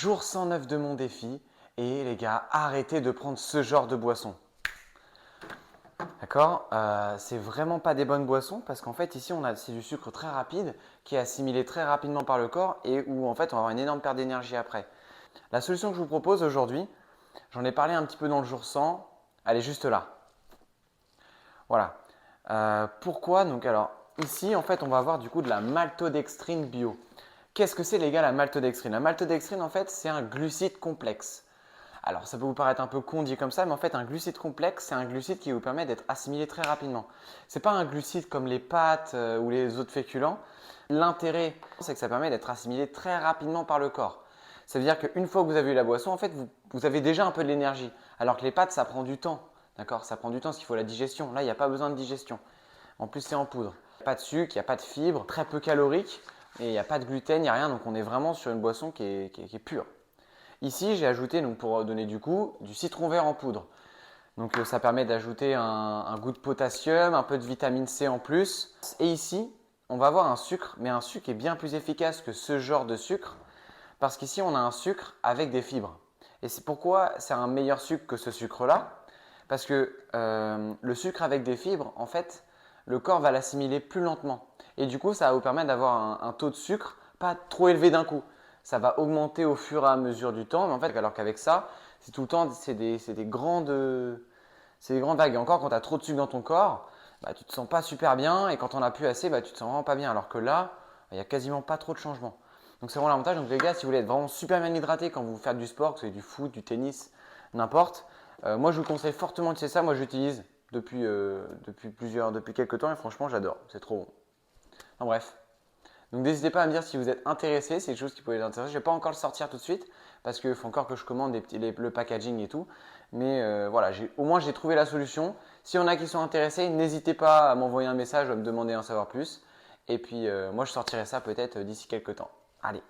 Jour 109 de mon défi et les gars, arrêtez de prendre ce genre de boisson. D'accord, c'est vraiment pas des bonnes boissons parce qu'en fait ici c'est du sucre très rapide qui est assimilé très rapidement par le corps et où en fait on va avoir une énorme perte d'énergie après. La solution que je vous propose aujourd'hui, j'en ai parlé un petit peu dans le jour 100, elle est juste là. Voilà. Pourquoi donc alors ici en fait on va avoir du coup de la maltodextrine bio. Qu'est-ce que c'est les gars la maltodextrine? La maltodextrine en fait c'est un glucide complexe. Alors ça peut vous paraître un peu con dit comme ça, mais en fait un glucide complexe c'est un glucide qui vous permet d'être assimilé très rapidement. C'est pas un glucide comme les pâtes ou les autres féculents. L'intérêt c'est que ça permet d'être assimilé très rapidement par le corps. Ça veut dire qu'une fois que vous avez eu la boisson, en fait vous avez déjà un peu de l'énergie. Alors que les pâtes ça prend du temps. D'accord, ça prend du temps parce qu'il faut la digestion. Là, il n'y a pas besoin de digestion. En plus, c'est en poudre. Pas de sucre, il n'y a pas de fibres, très peu calorique et il n'y a pas de gluten, il n'y a rien. Donc, on est vraiment sur une boisson qui est pure. Ici, j'ai ajouté, donc, pour donner du goût, du citron vert en poudre. Donc, ça permet d'ajouter un goût de potassium, un peu de vitamine C en plus. Et ici, on va avoir un sucre, mais un sucre qui est bien plus efficace que ce genre de sucre parce qu'ici, on a un sucre avec des fibres. Et c'est pourquoi c'est un meilleur sucre que ce sucre-là. Parce que le sucre avec des fibres, en fait, le corps va l'assimiler plus lentement. Et du coup, ça va vous permettre d'avoir un taux de sucre pas trop élevé d'un coup. Ça va augmenter au fur et à mesure du temps. Mais en fait, alors qu'avec ça, c'est tout le temps, c'est des grandes vagues. Et encore, quand tu as trop de sucre dans ton corps, bah, tu te sens pas super bien. Et quand on as plus assez, bah, tu te sens vraiment pas bien. Alors que là, il n'y a quasiment pas trop de changements. Donc c'est vraiment l'avantage. Donc les gars, si vous voulez être vraiment super bien hydraté quand vous faites du sport, que ce soit du foot, du tennis, n'importe, moi je vous conseille fortement de faire ça. Moi j'utilise depuis quelques temps et franchement j'adore. C'est trop bon. En bref. Donc n'hésitez pas à me dire si vous êtes intéressé, c'est quelque chose qui peut être intéressant. Je ne vais pas encore le sortir tout de suite parce qu'il faut encore que je commande le packaging et tout. Mais voilà, au moins j'ai trouvé la solution. S'il y en a qui sont intéressés, n'hésitez pas à m'envoyer un message, à me demander d'en savoir plus. Et puis moi je sortirai ça peut-être d'ici quelques temps. Allez.